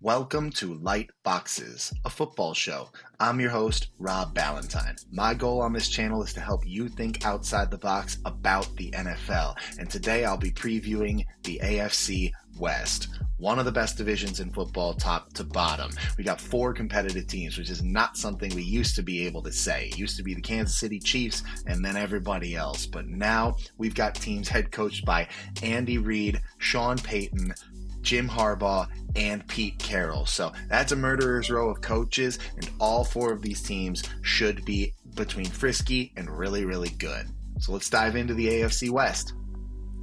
Welcome to Light Boxes, a football show. I'm your host, Rob Ballantine. My goal on this channel is to help you think outside the box about the NFL. And today I'll be previewing the AFC West, one of the best divisions in football, top to bottom. We got 4 competitive teams, which is not something we used to be able to say. It used to be the Kansas City Chiefs and then everybody else. But now we've got teams head coached by Andy Reid, Sean Payton, Jim Harbaugh, and Pete Carroll. So that's a murderer's row of coaches, and all 4 of these teams should be between frisky and really, really good. So let's dive into the AFC West.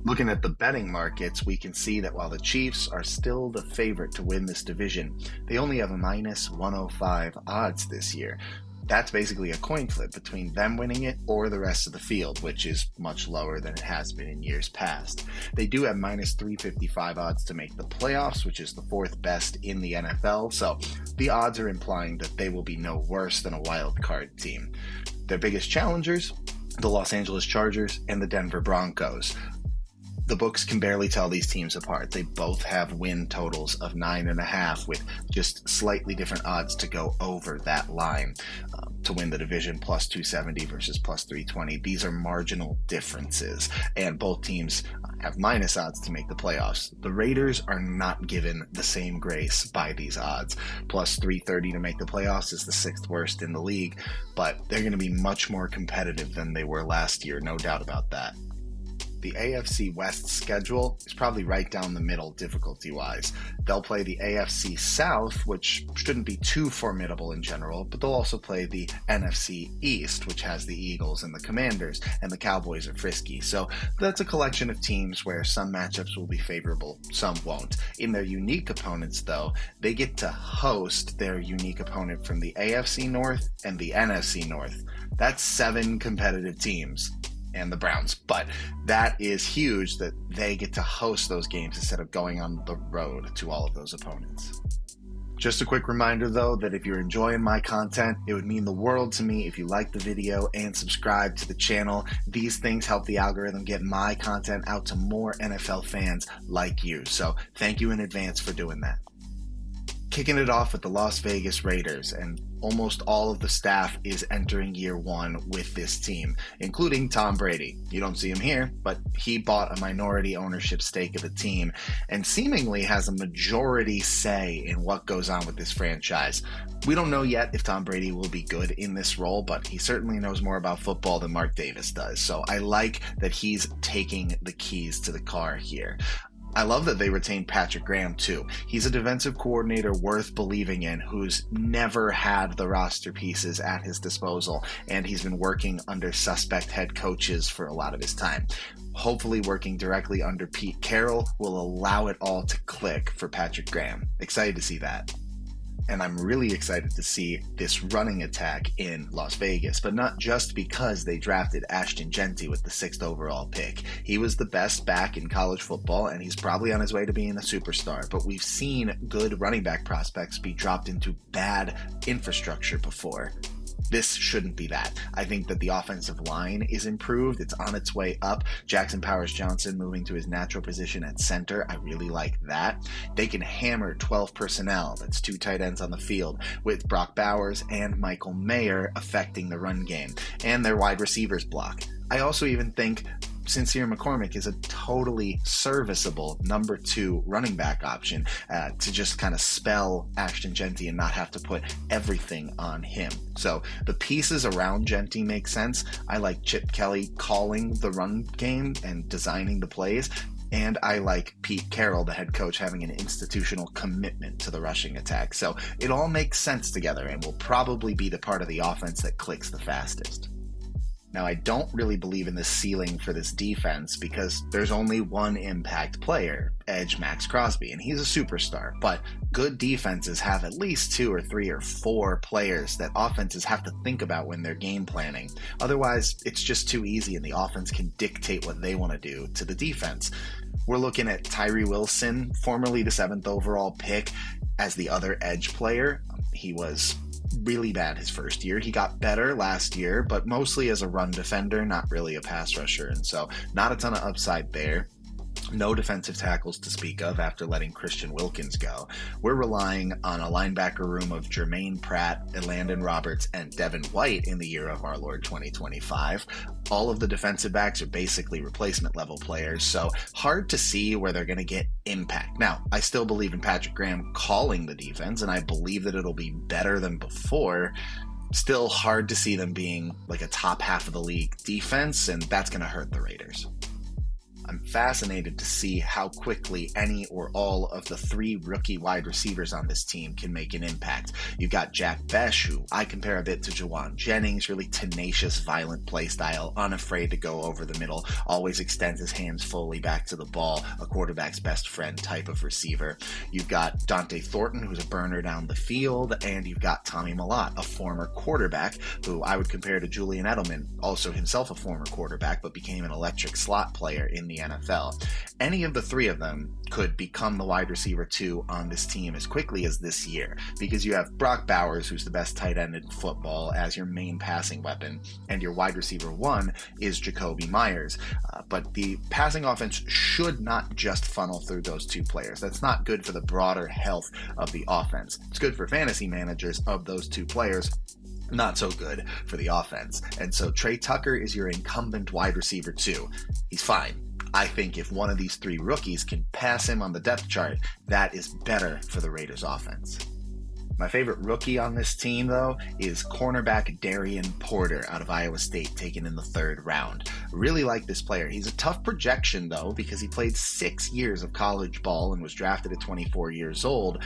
Looking at the betting markets, we can see that while the Chiefs are still the favorite to win this division, they only have a minus 105 odds this year. That's basically a coin flip between them winning it or the rest of the field, which is much lower than it has been in years past. They do have minus 355 odds to make the playoffs, which is the 4th best in the NFL, so the odds are implying that they will be no worse than a wild card team. Their biggest challengers, the Los Angeles Chargers and the Denver Broncos. The books can barely tell these teams apart. They both have win totals of 9.5 with just slightly different odds to go over that line to win the division, plus 270 versus plus 320. These are marginal differences, and both teams have minus odds to make the playoffs. The Raiders are not given the same grace by these odds. Plus 330 to make the playoffs is the 6th worst in the league, but they're going to be much more competitive than they were last year, no doubt about that. The AFC West schedule is probably right down the middle difficulty-wise. They'll play the AFC South, which shouldn't be too formidable in general, but they'll also play the NFC East, which has the Eagles and the Commanders, and the Cowboys are frisky. So that's a collection of teams where some matchups will be favorable, some won't. In their unique opponents, though, they get to host their unique opponent from the AFC North and the NFC North. That's 7 competitive teams. And the Browns, but that is huge that they get to host those games instead of going on the road to all of those opponents. Just a quick reminder though that if you're enjoying my content, it would mean the world to me if you like the video and subscribe to the channel. These things help the algorithm get my content out to more NFL fans like you, so thank you in advance for doing that. Kicking it off with the Las Vegas Raiders, and almost all of the staff is entering year 1 with this team, including Tom Brady. You don't see him here, but he bought a minority ownership stake of the team and seemingly has a majority say in what goes on with this franchise. We don't know yet if Tom Brady will be good in this role, but he certainly knows more about football than Mark Davis does, so I like that he's taking the keys to the car here. I love that they retained Patrick Graham too. He's a defensive coordinator worth believing in who's never had the roster pieces at his disposal, and he's been working under suspect head coaches for a lot of his time. Hopefully working directly under Pete Carroll will allow it all to click for Patrick Graham. Excited to see that. And I'm really excited to see this running attack in Las Vegas, but not just because they drafted Ashton Jeanty with the 6th overall pick. He was the best back in college football, and he's probably on his way to being a superstar, but we've seen good running back prospects be dropped into bad infrastructure before. This shouldn't be that. I think that the offensive line is improved. It's on its way up. Jackson Powers-Johnson moving to his natural position at center. I really like that. They can hammer 12 personnel. That's 2 tight ends on the field with Brock Bowers and Michael Mayer affecting the run game. And their wide receivers block. I also even think Sincere McCormick is a totally serviceable number 2 running back option to just kind of spell Ashton Jeanty and not have to put everything on him. So the pieces around Jeanty make sense. I like Chip Kelly calling the run game and designing the plays. And I like Pete Carroll, the head coach, having an institutional commitment to the rushing attack. So it all makes sense together and will probably be the part of the offense that clicks the fastest. Now, I don't really believe in the ceiling for this defense because there's only one impact player, edge Max Crosby, and he's a superstar. But good defenses have at least 2 or 3 or 4 players that offenses have to think about when they're game planning. Otherwise, it's just too easy and the offense can dictate what they want to do to the defense. We're looking at Tyree Wilson, formerly the 7th overall pick, as the other edge player. He was really bad his first year. He got better last year, but mostly as a run defender, not really a pass rusher, and so not a ton of upside there. No defensive tackles to speak of after letting Christian Wilkins go. We're relying on a linebacker room of Jermaine Pratt, Elandon Roberts, and Devin White in the year of our Lord 2025. All of the defensive backs are basically replacement level players, so hard to see where they're going to get impact. Now, I still believe in Patrick Graham calling the defense, and I believe that it'll be better than before. Still hard to see them being like a top half of the league defense, and that's going to hurt the Raiders. I'm fascinated to see how quickly any or all of the 3 rookie wide receivers on this team can make an impact. You've got Jack Besh, who I compare a bit to Jawan Jennings, really tenacious, violent play style, unafraid to go over the middle, always extends his hands fully back to the ball, a quarterback's best friend type of receiver. You've got Dante Thornton, who's a burner down the field, and you've got Tommy Mellott, a former quarterback, who I would compare to Julian Edelman, also himself a former quarterback, but became an electric slot player in the NFL. Any of the 3 of them could become the wide receiver 2 on this team as quickly as this year, because you have Brock Bowers, who's the best tight end in football, as your main passing weapon, and your wide receiver 1 is Jacoby Myers. But the passing offense should not just funnel through those 2 players. That's not good for the broader health of the offense. It's good for fantasy managers of those 2 players, not so good for the offense. And so Trey Tucker is your incumbent wide receiver 2. He's fine. I think if one of these 3 rookies can pass him on the depth chart, that is better for the Raiders offense. My favorite rookie on this team, though, is cornerback Darian Porter out of Iowa State, taken in the 3rd round. Really like this player. He's a tough projection, though, because he played 6 years of college ball and was drafted at 24 years old.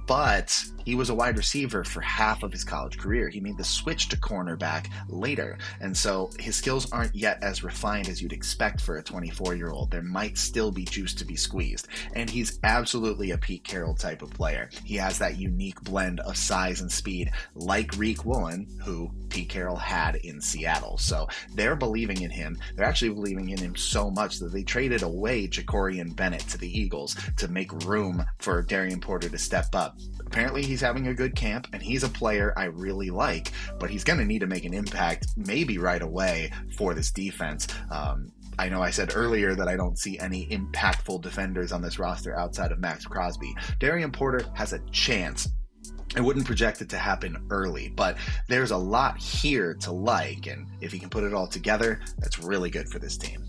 But he was a wide receiver for half of his college career. He made the switch to cornerback later, and so his skills aren't yet as refined as you'd expect for a 24-year-old. There might still be juice to be squeezed, and he's absolutely a Pete Carroll type of player. He has that unique blend of size and speed, like Reek Woolen, who Pete Carroll had in Seattle. So they're believing in him. They're actually believing in him so much that they traded away Jacorian Bennett to the Eagles to make room for Darian Porter to step up. Apparently he's having a good camp, and he's a player I really like, but he's going to need to make an impact maybe right away for this defense. I know I said earlier that I don't see any impactful defenders on this roster outside of Max Crosby. Darian Porter has a chance. I wouldn't project it to happen early, but there's a lot here to like, and if he can put it all together, that's really good for this team.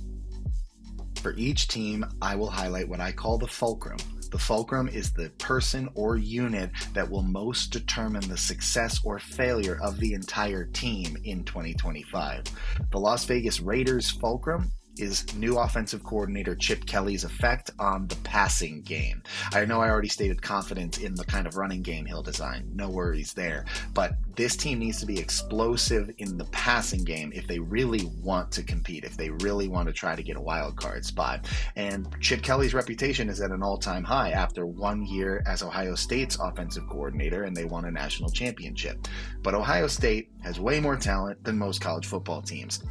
For each team, I will highlight what I call the fulcrum. The fulcrum is the person or unit that will most determine the success or failure of the entire team in 2025. The Las Vegas Raiders fulcrum is new offensive coordinator Chip Kelly's effect on the passing game. I know I already stated confidence in the kind of running game he'll design. No worries there. But this team needs to be explosive in the passing game if they really want to compete, if they really want to try to get a wild card spot. And Chip Kelly's reputation is at an all-time high after 1 year as Ohio State's offensive coordinator, and they won a national championship. But Ohio State has way more talent than most college football teams.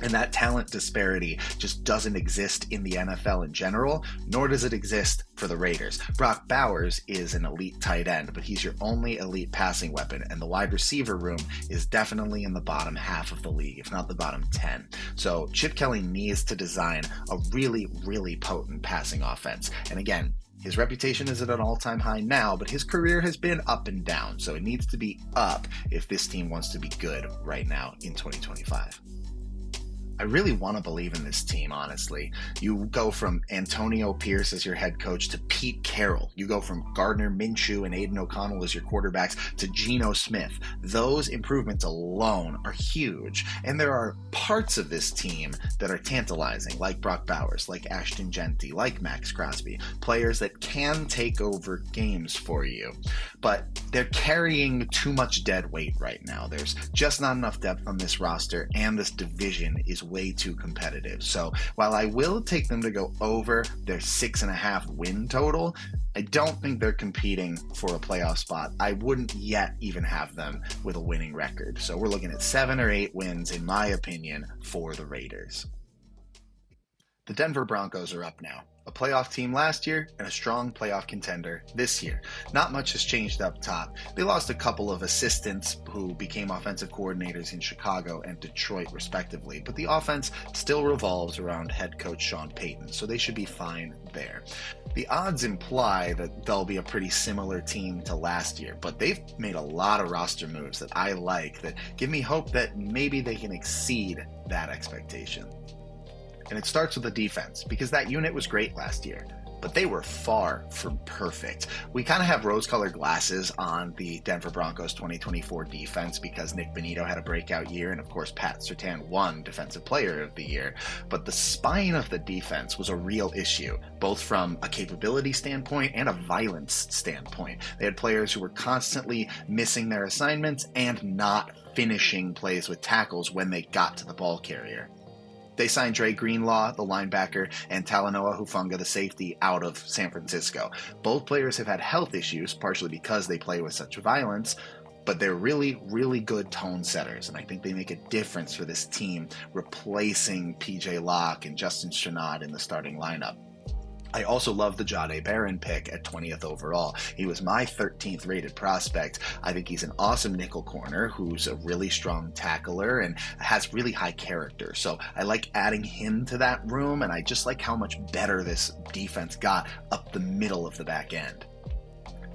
And that talent disparity just doesn't exist in the NFL in general, nor does it exist for the Raiders. Brock Bowers is an elite tight end, but he's your only elite passing weapon, and the wide receiver room is definitely in the bottom half of the league, if not the bottom 10. So Chip Kelly needs to design a really, really potent passing offense. And again, his reputation is at an all-time high now, but his career has been up and down, so it needs to be up if this team wants to be good right now in 2025. I really want to believe in this team, honestly. You go from Antonio Pierce as your head coach to Pete Carroll. You go from Gardner Minshew and Aiden O'Connell as your quarterbacks to Geno Smith. Those improvements alone are huge. And there are parts of this team that are tantalizing, like Brock Bowers, like Ashton Genty, like Max Crosby, players that can take over games for you. But they're carrying too much dead weight right now. There's just not enough depth on this roster, and this division is way too competitive. So while I will take them to go over their 6.5 win total, I don't think they're competing for a playoff spot. I wouldn't yet even have them with a winning record. So we're looking at 7 or 8 wins, in my opinion, for the Raiders. The Denver Broncos are up now. A playoff team last year and a strong playoff contender this year. Not much has changed up top. They lost a couple of assistants who became offensive coordinators in Chicago and Detroit respectively, but the offense still revolves around head coach Sean Payton, so they should be fine there. The odds imply that they'll be a pretty similar team to last year, but they've made a lot of roster moves that I like that give me hope that maybe they can exceed that expectation. And it starts with the defense, because that unit was great last year, but they were far from perfect. We kind of have rose-colored glasses on the Denver Broncos 2024 defense because Nick Bonito had a breakout year, and of course Pat Surtain won Defensive Player of the Year. But the spine of the defense was a real issue, both from a capability standpoint and a violence standpoint. They had players who were constantly missing their assignments and not finishing plays with tackles when they got to the ball carrier. They signed Dre Greenlaw, the linebacker, and Talanoa Hufanga, the safety, out of San Francisco. Both players have had health issues, partially because they play with such violence, but they're really, really good tone setters, and I think they make a difference for this team, replacing PJ Locke and Justin Strnad in the starting lineup. I also love the Jahdae Barron pick at 20th overall. He was my 13th rated prospect. I think he's an awesome nickel corner who's a really strong tackler and has really high character. So I like adding him to that room, and I just like how much better this defense got up the middle of the back end.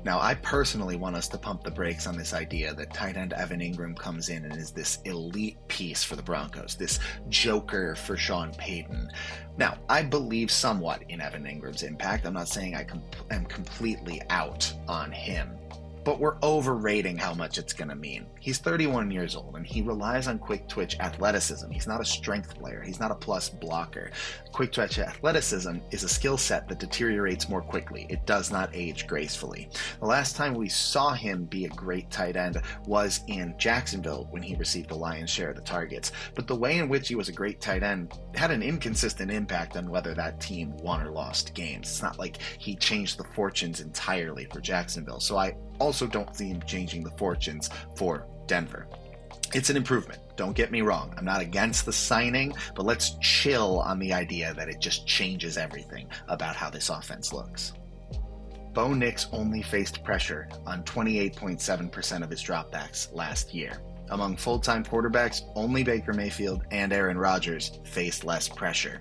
Now, I personally want us to pump the brakes on this idea that tight end Evan Ingram comes in and is this elite piece for the Broncos, this joker for Sean Payton. Now, I believe somewhat in Evan Ingram's impact. I'm not saying I am completely out on him, but we're overrating how much it's going to mean. He's 31 years old, and he relies on quick twitch athleticism. He's not a strength player. He's not a plus blocker. Quick twitch athleticism is a skill set that deteriorates more quickly. It does not age gracefully. The last time we saw him be a great tight end was in Jacksonville when he received the lion's share of the targets. But the way in which he was a great tight end had an inconsistent impact on whether that team won or lost games. It's not like he changed the fortunes entirely for Jacksonville. So I also don't see him changing the fortunes for Denver. It's an improvement, don't get me wrong. I'm not against the signing, but let's chill on the idea that it just changes everything about how this offense looks. Bo Nix only faced pressure on 28.7% of his dropbacks last year. Among full-time quarterbacks, only Baker Mayfield and Aaron Rodgers faced less pressure.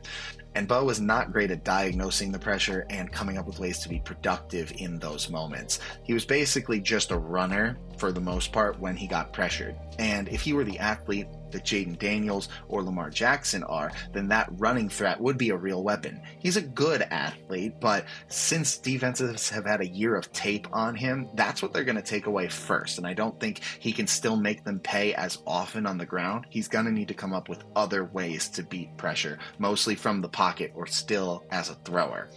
And Bo was not great at diagnosing the pressure and coming up with ways to be productive in those moments. He was basically just a runner for the most part when he got pressured. And if he were the athlete that Jaden Daniels or Lamar Jackson are, then that running threat would be a real weapon. He's a good athlete, but since defenses have had a year of tape on him, that's what they're going to take away first. And I don't think he can still make them pay as often on the ground. He's going to need to come up with other ways to beat pressure, mostly from the pocket or still as a thrower.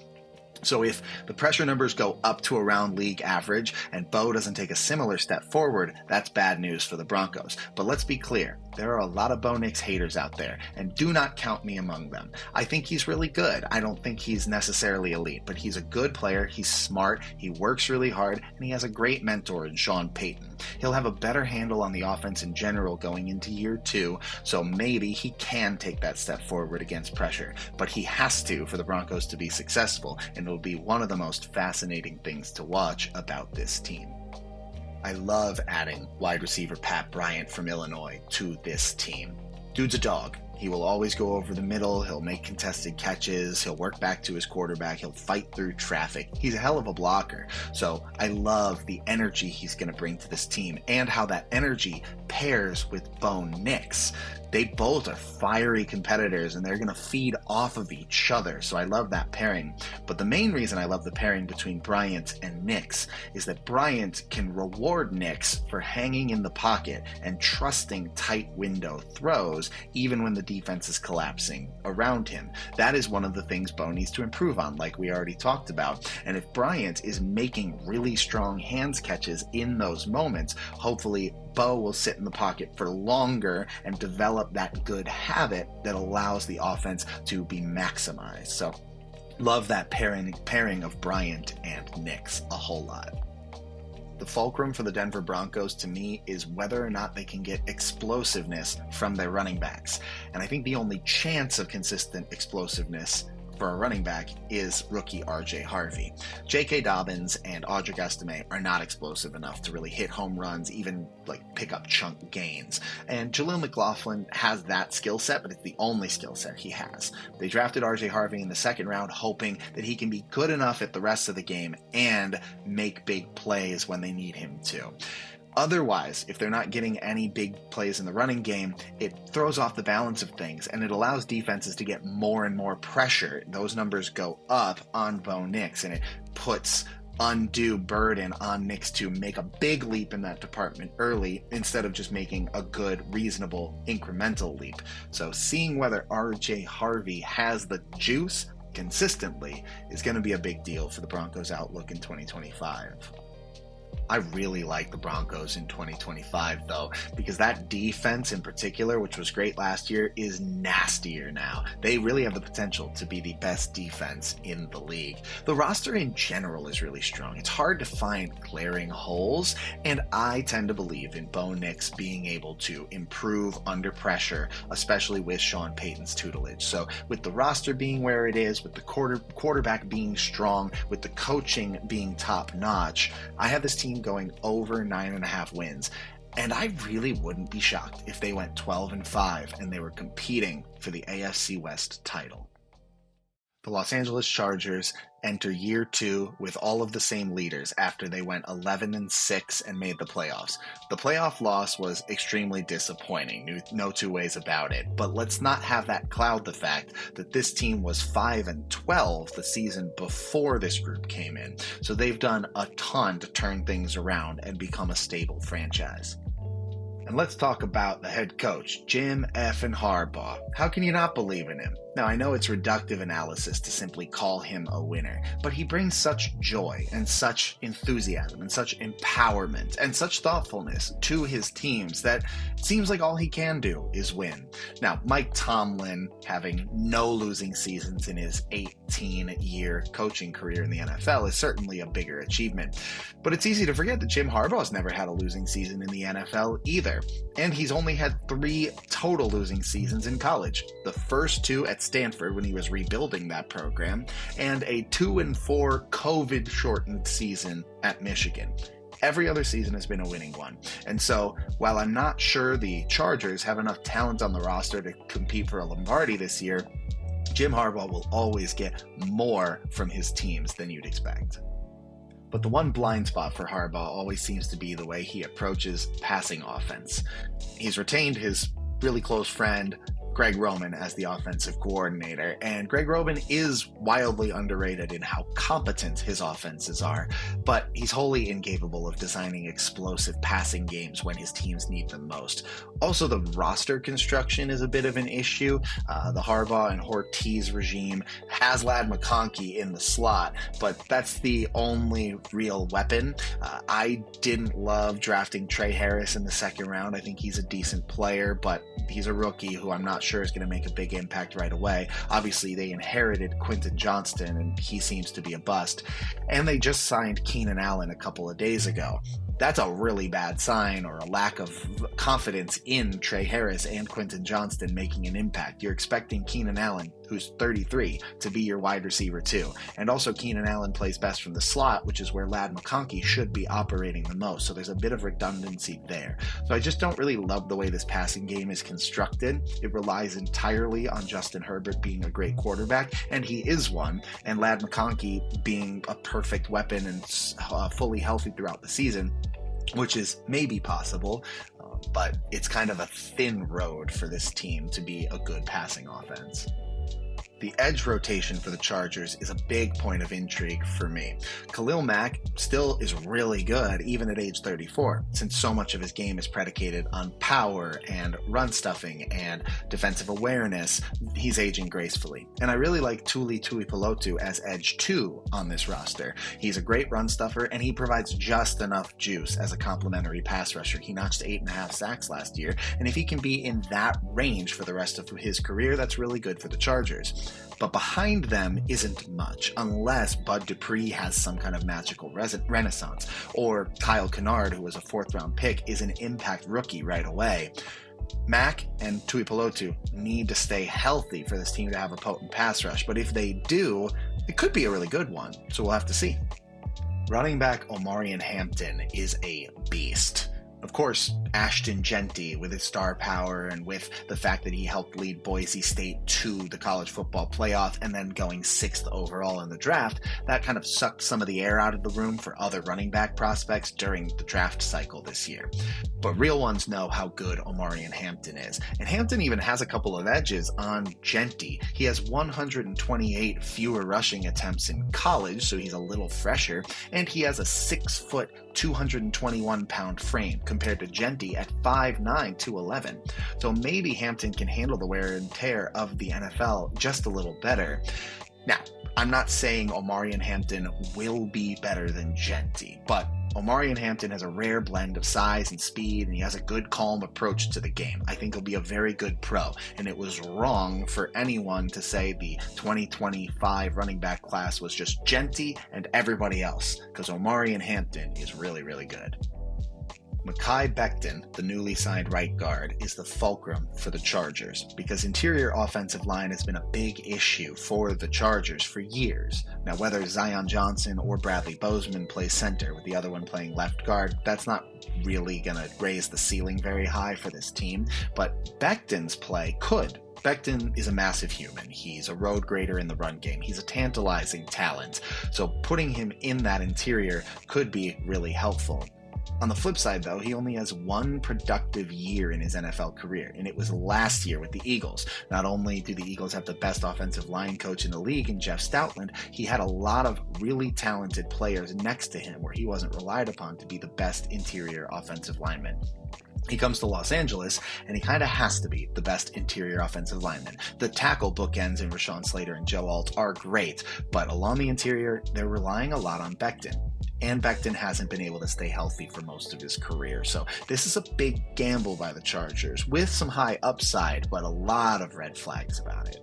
So if the pressure numbers go up to around league average and Bo doesn't take a similar step forward, that's bad news for the Broncos. But let's be clear, there are a lot of Bo Nix haters out there, and do not count me among them. I think he's really good. I don't think he's necessarily elite, but he's a good player, he's smart, he works really hard, and he has a great mentor in Sean Payton. He'll have a better handle on the offense in general going into year 2, so maybe he can take that step forward against pressure. But he has to for the Broncos to be successful, and it'll be one of the most fascinating things to watch about this team. I love adding wide receiver Pat Bryant from Illinois to this team. Dude's a dog. He will always go over the middle, he'll make contested catches, he'll work back to his quarterback, he'll fight through traffic. He's a hell of a blocker. So I love the energy he's going to bring to this team and how that energy pairs with Bo Nix. They both are fiery competitors and they're going to feed off of each other. So I love that pairing. But the main reason I love the pairing between Bryant and Nix is that Bryant can reward Nix for hanging in the pocket and trusting tight window throws even when the defense is collapsing around him. That is one of the things Bo needs to improve on, like we already talked about. And if Bryant is making really strong hands catches in those moments, hopefully Bo will sit in the pocket for longer and develop that good habit that allows the offense to be maximized. So love that pairing of Bryant and Nix a whole lot. The fulcrum for the Denver Broncos to me is whether or not they can get explosiveness from their running backs. And I think the only chance of consistent explosiveness for a running back is rookie RJ Harvey. J.K. Dobbins and Audric Estime are not explosive enough to really hit home runs, even like pick up chunk gains. And Jaleel McLaughlin has that skill set, but it's the only skill set he has. They drafted RJ Harvey in the second round, hoping that he can be good enough at the rest of the game and make big plays when they need him to. Otherwise, if they're not getting any big plays in the running game, it throws off the balance of things, and it allows defenses to get more and more pressure. Those numbers go up on Bo Nix, and it puts undue burden on Nix to make a big leap in that department early instead of just making a good, reasonable, incremental leap. So seeing whether RJ Harvey has the juice consistently is going to be a big deal for the Broncos' outlook in 2025. I really like the Broncos in 2025, though, because that defense in particular, which was great last year, is nastier now. They really have the potential to be the best defense in the league. The roster in general is really strong. It's hard to find glaring holes, and I tend to believe in Bo Nix being able to improve under pressure, especially with Sean Payton's tutelage. So with the roster being where it is, with the quarterback being strong, with the coaching being top-notch, I have this team going over 9.5 wins. And I really wouldn't be shocked if they went 12-5 and they were competing for the AFC West title. The Los Angeles Chargers enter year 2 with all of the same leaders after they went 11-6 and made the playoffs. The playoff loss was extremely disappointing, no two ways about it, but let's not have that cloud the fact that this team was 5-12 the season before this group came in, so they've done a ton to turn things around and become a stable franchise. And let's talk about the head coach, Jim F. Harbaugh. How can you not believe in him? Now, I know it's reductive analysis to simply call him a winner, but he brings such joy and such enthusiasm and such empowerment and such thoughtfulness to his teams that it seems like all he can do is win. Now, Mike Tomlin, having no losing seasons in his 18-year coaching career in the NFL, is certainly a bigger achievement. But it's easy to forget that Jim Harbaugh's never had a losing season in the NFL either, and he's only had 3 total losing seasons in college. The first 2 at Stanford when he was rebuilding that program, and a 2-4 COVID-shortened season at Michigan. Every other season has been a winning one. And so, while I'm not sure the Chargers have enough talent on the roster to compete for a Lombardi this year, Jim Harbaugh will always get more from his teams than you'd expect. But the one blind spot for Harbaugh always seems to be the way he approaches passing offense. He's retained his really close friend, Greg Roman, as the offensive coordinator, and Greg Roman is wildly underrated in how competent his offenses are, but he's wholly incapable of designing explosive passing games when his teams need them most. Also, the roster construction is a bit of an issue. The Harbaugh and Ortiz regime has Ladd McConkey in the slot, but that's the only real weapon. I didn't love drafting Trey Harris in the second round. I think he's a decent player, but he's a rookie who I'm not sure is going to make a big impact right away. Obviously, they inherited Quentin Johnston, and he seems to be a bust. And they just signed Keenan Allen a couple of days ago. That's a really bad sign, or a lack of confidence in Trey Harris and Quentin Johnston making an impact. You're expecting Keenan Allen, who's 33, to be your wide receiver too. And also Keenan Allen plays best from the slot, which is where Ladd McConkey should be operating the most. So there's a bit of redundancy there. So I just don't really love the way this passing game is constructed. It relies entirely on Justin Herbert being a great quarterback, and he is one, and Ladd McConkey being a perfect weapon and fully healthy throughout the season, which is maybe possible, but it's kind of a thin road for this team to be a good passing offense. The edge rotation for the Chargers is a big point of intrigue for me. Khalil Mack still is really good, even at age 34, since so much of his game is predicated on power and run stuffing and defensive awareness. He's aging gracefully. And I really like Tuli Tuipulotu as edge 2 on this roster. He's a great run stuffer, and he provides just enough juice as a complementary pass rusher. He notched 8.5 sacks last year, and if he can be in that range for the rest of his career, that's really good for the Chargers. But behind them isn't much, unless Bud Dupree has some kind of magical renaissance, or Kyle Kennard, who was a 4th-round pick, is an impact rookie right away. Mack and Tuipulotu need to stay healthy for this team to have a potent pass rush, but if they do, it could be a really good one, so we'll have to see. Running back Omarion Hampton is a beast. Of course, Ashton Jeanty, with his star power and with the fact that he helped lead Boise State to the college football playoff and then going 6th overall in the draft, that kind of sucked some of the air out of the room for other running back prospects during the draft cycle this year. But real ones know how good Omarion Hampton is. And Hampton even has a couple of edges on Jeanty. He has 128 fewer rushing attempts in college, so he's a little fresher, and he has a 6-foot, 221-pound frame compared to Jeanty at 5'9", 211. So maybe Hampton can handle the wear and tear of the NFL just a little better. Now, I'm not saying Omarion Hampton will be better than Jeanty, but Omarion Hampton has a rare blend of size and speed, and he has a good, calm approach to the game. I think he'll be a very good pro, and it was wrong for anyone to say the 2025 running back class was just Jeanty and everybody else, because Omarion Hampton is really, really good. Mekhi Becton, the newly signed right guard, is the fulcrum for the Chargers because interior offensive line has been a big issue for the Chargers for years. Now, whether Zion Johnson or Bradley Bozeman plays center with the other one playing left guard, that's not really going to raise the ceiling very high for this team, but Becton's play could. Becton is a massive human. He's a road grader in the run game. He's a tantalizing talent, so putting him in that interior could be really helpful. On the flip side, though, he only has one productive year in his NFL career, and it was last year with the Eagles. Not only do the Eagles have the best offensive line coach in the league in Jeff Stoutland, he had a lot of really talented players next to him where he wasn't relied upon to be the best interior offensive lineman. He comes to Los Angeles, and he kind of has to be the best interior offensive lineman. The tackle bookends in Rashawn Slater and Joe Alt are great, but along the interior, they're relying a lot on Becton. And Becton hasn't been able to stay healthy for most of his career, so this is a big gamble by the Chargers, with some high upside, but a lot of red flags about it.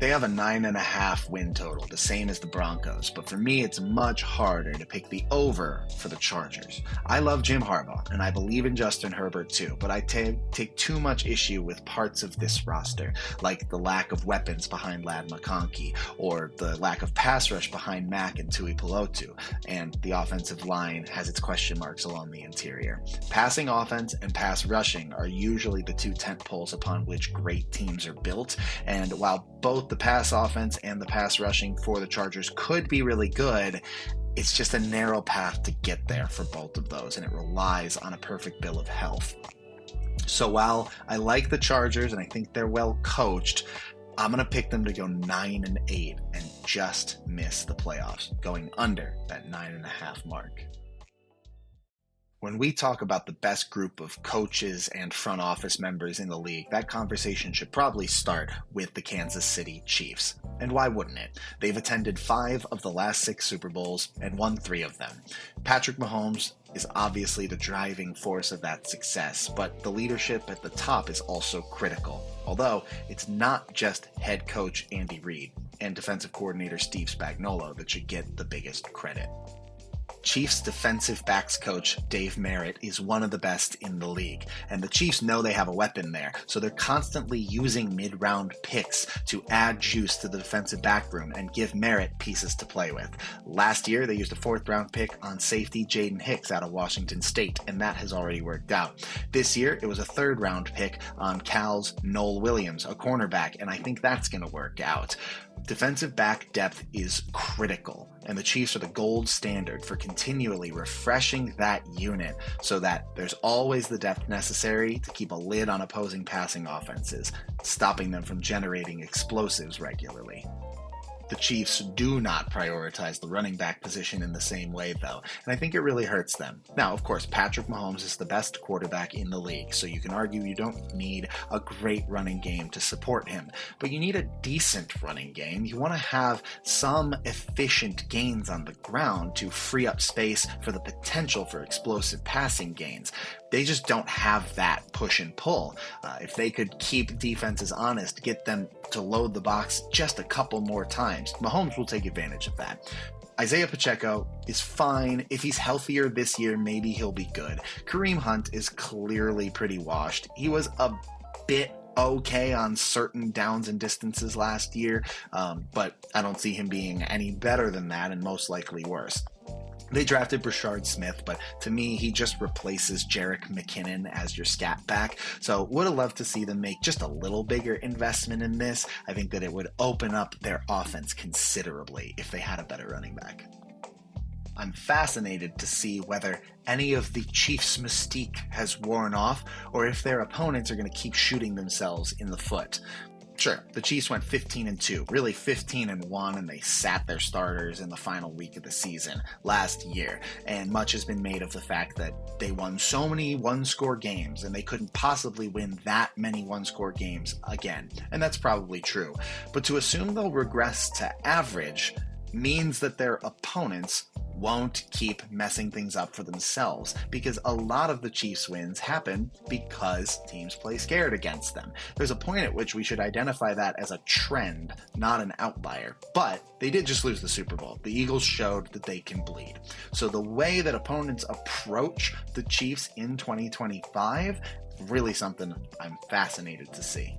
They have a 9.5 win total, the same as the Broncos, but for me it's much harder to pick the over for the Chargers. I love Jim Harbaugh, and I believe in Justin Herbert too, but I take too much issue with parts of this roster, like the lack of weapons behind Ladd McConkey, or the lack of pass rush behind Mack and Tuipulotu, and the offensive line has its question marks along the interior. Passing offense and pass rushing are usually the two tent poles upon which great teams are built, and while both the pass offense and the pass rushing for the Chargers could be really good, it's just a narrow path to get there for both of those, and it relies on a perfect bill of health. So while I like the Chargers and I think they're well coached, I'm going to pick them to go 9-8 and just miss the playoffs, going under that 9.5 mark. When we talk about the best group of coaches and front office members in the league, that conversation should probably start with the Kansas City Chiefs. And why wouldn't it? They've attended 5 of the last 6 Super Bowls and won 3 of them. Patrick Mahomes is obviously the driving force of that success, but the leadership at the top is also critical. Although it's not just head coach Andy Reid and defensive coordinator Steve Spagnuolo that should get the biggest credit. Chiefs defensive backs coach Dave Merritt is one of the best in the league, and the Chiefs know they have a weapon there, so they're constantly using mid-round picks to add juice to the defensive back room and give Merritt pieces to play with. Last year, they used a 4th-round pick on safety Jaden Hicks out of Washington State, and that has already worked out. This year, it was a 3rd-round pick on Cal's Noel Williams, a cornerback, and I think that's going to work out. Defensive back depth is critical, and the Chiefs are the gold standard for continually refreshing that unit so that there's always the depth necessary to keep a lid on opposing passing offenses, stopping them from generating explosives regularly. The Chiefs do not prioritize the running back position in the same way, though, and I think it really hurts them. Now, of course, Patrick Mahomes is the best quarterback in the league, so you can argue you don't need a great running game to support him, but you need a decent running game. You want to have some efficient gains on the ground to free up space for the potential for explosive passing gains. They just don't have that push and pull. If they could keep defenses honest, get them to load the box just a couple more times, Mahomes will take advantage of that. Isaiah Pacheco is fine. If he's healthier this year, maybe he'll be good. Kareem Hunt is clearly pretty washed. He was a bit okay on certain downs and distances last year, but I don't see him being any better than that, and most likely worse. They drafted Brashard Smith, but to me, he just replaces Jerick McKinnon as your scat back. So would have loved to see them make just a little bigger investment in this. I think that it would open up their offense considerably if they had a better running back. I'm fascinated to see whether any of the Chiefs' mystique has worn off, or if their opponents are going to keep shooting themselves in the foot. Sure, the Chiefs went 15-2, really 15-1, and they sat their starters in the final week of the season last year. And much has been made of the fact that they won so many one-score games, and they couldn't possibly win that many one-score games again. And that's probably true. But to assume they'll regress to average means that their opponents won't keep messing things up for themselves, because a lot of the Chiefs' wins happen because teams play scared against them. There's a point at which we should identify that as a trend, not an outlier. But they did just lose the Super Bowl. The Eagles showed that they can bleed. So the way that opponents approach the Chiefs in 2025, really something I'm fascinated to see.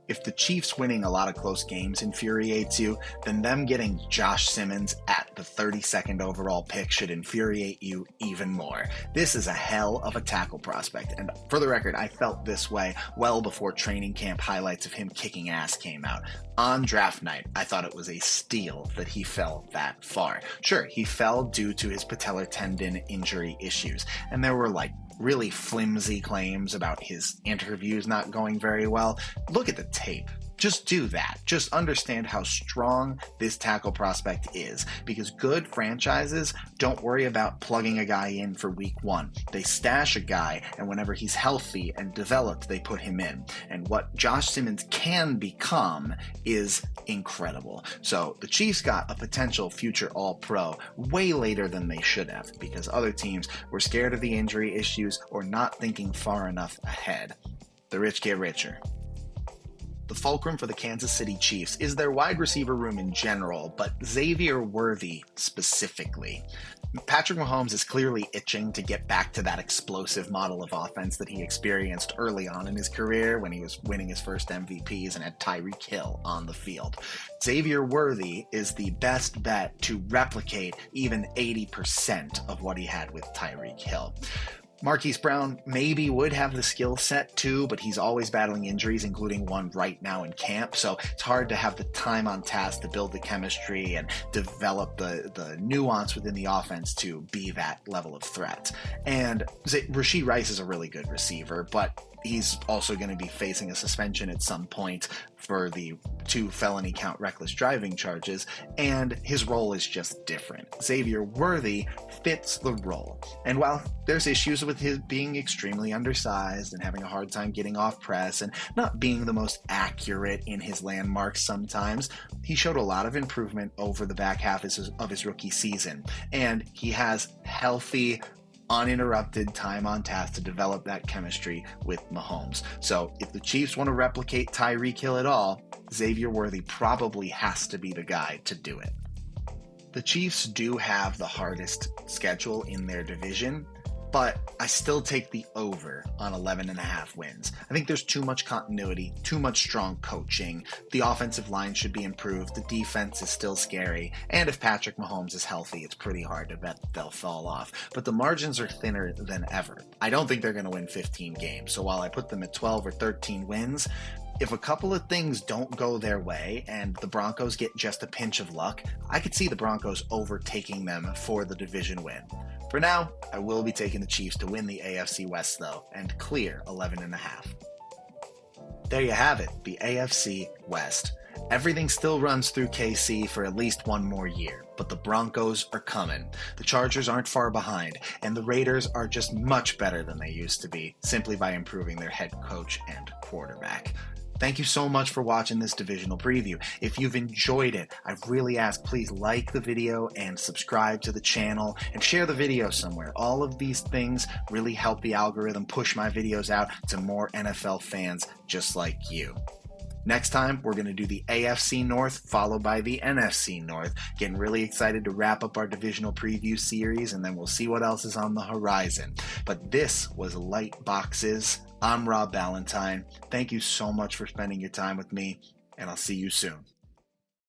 If the Chiefs winning a lot of close games infuriates you, then them getting Josh Simmons at the 32nd overall pick should infuriate you even more. This is a hell of a tackle prospect, and for the record, I felt this way well before training camp highlights of him kicking ass came out. On draft night, I thought it was a steal that he fell that far. Sure, he fell due to his patellar tendon injury issues, and there were really flimsy claims about his interviews not going very well. Look at the tape. Just do that. Just understand how strong this tackle prospect is, because good franchises don't worry about plugging a guy in for week one. They stash a guy, and whenever he's healthy and developed, they put him in. And what Josh Simmons can become is incredible. So the Chiefs got a potential future All-Pro way later than they should have, because other teams were scared of the injury issues or not thinking far enough ahead. The rich get richer. The fulcrum for the Kansas City Chiefs is their wide receiver room in general, but Xavier Worthy specifically. Patrick Mahomes is clearly itching to get back to that explosive model of offense that he experienced early on in his career when he was winning his first MVPs and had Tyreek Hill on the field. Xavier Worthy is the best bet to replicate even 80% of what he had with Tyreek Hill. Marquise Brown maybe would have the skill set too, but he's always battling injuries, including one right now in camp. So it's hard to have the time on task to build the chemistry and develop the nuance within the offense to be that level of threat. And Rashee Rice is a really good receiver, but he's also going to be facing a suspension at some point for the 2 felony count reckless driving charges, and his role is just different. Xavier Worthy fits the role. And while there's issues with his being extremely undersized and having a hard time getting off press and not being the most accurate in his landmarks sometimes, he showed a lot of improvement over the back half of his rookie season. And he has healthy, uninterrupted time on task to develop that chemistry with Mahomes. So if the Chiefs want to replicate Tyreek Hill at all, Xavier Worthy probably has to be the guy to do it. The Chiefs do have the hardest schedule in their division, but I still take the over on 11.5 wins. I think there's too much continuity, too much strong coaching. The offensive line should be improved. The defense is still scary. And if Patrick Mahomes is healthy, it's pretty hard to bet they'll fall off. But the margins are thinner than ever. I don't think they're going to win 15 games. So while I put them at 12 or 13 wins, if a couple of things don't go their way and the Broncos get just a pinch of luck, I could see the Broncos overtaking them for the division win. For now, I will be taking the Chiefs to win the AFC West, though, and clear 11.5. There you have it, the AFC West. Everything still runs through KC for at least one more year, but the Broncos are coming. The Chargers aren't far behind, and the Raiders are just much better than they used to be, simply by improving their head coach and quarterback. Thank you so much for watching this divisional preview. If you've enjoyed it, I really ask, please like the video and subscribe to the channel and share the video somewhere. All of these things really help the algorithm push my videos out to more NFL fans just like you. Next time, we're going to do the AFC North, followed by the NFC North. Getting really excited to wrap up our divisional preview series, and then we'll see what else is on the horizon. But this was Light Boxes. I'm Rob Ballantine. Thank you so much for spending your time with me, and I'll see you soon.